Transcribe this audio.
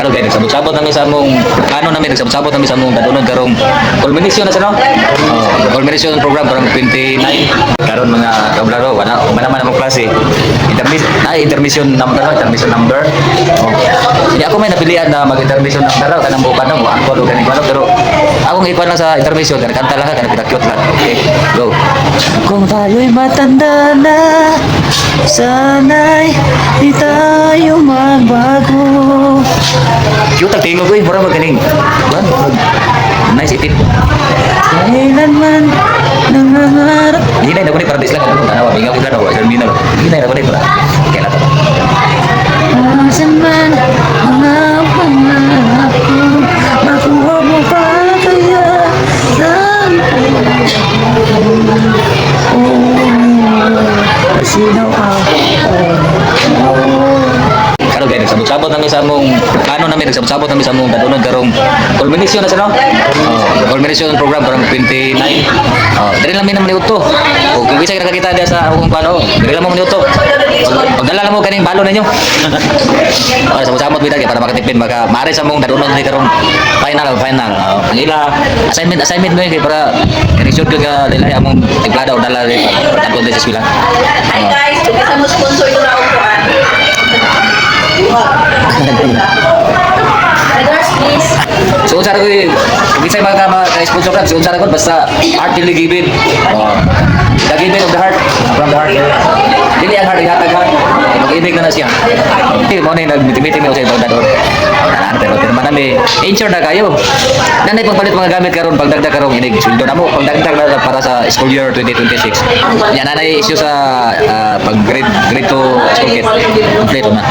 Karon kay nagsabot-sabot namin sa among nagsabot-sabot namin sa among dadunod karong culmination na sa no. Culmination program karong 29. Karon mga kablaro wala man among klase. Intermission number. Oh. Hindi ako may napilian na mag-intermission number kanang bukan mo ako do ganing kuno pero akong ikuan lang sa intermission kan kanta lang kan kita-cute lang. Okay. Go. Kung tayo'y matanda na, sana'y di tayo magbago. Cute ang tingog ko eh, mura magaling. Nice itin. Kailanman nangangarap. Hindi na nakunin para dislang. Tanawa, bingaw ko lang. Hindi na nakunin para. Kailan to? Asan man mga pangarap ko, makuha mo pa kaya saan sinaw ako. Karon kay nagsabot-sabot namin sa among nagsabot-sabot namin sa among dadunod karong culmination na sa no. Culmination program karong 29. Dili lang mi naman uto. O kung bisa nakakita dia sa akong pano, dili lang mo minuto. Pagdala lang mo kaning balon ninyo. Para sabot-sabot bidag para makatipid maka mare sa among dadunod ni karong final. Ang ila assignment mo kay para i-shoot ka dili among timplada o dala rin pagtapon sa eskwela. Hi guys, kita mo sponsor ito na upuan. Regards please. So unsa ra ko bisay maka-sponsor ka, unsa ra ko basta art dili given. The giving of the heart from the heart. Dili ang heart ihatag heart. Mag-ibig na siya. Hindi mo na nag-meeting mo sa ibang dador. Pero manami insure na kayo. Nanay pagpalit mga gamit karon pagdagdag karong inig sweldo namo pagdagdag na para sa school year 2026. Yan nanay issue sa pag grade to school kit. Kompleto na.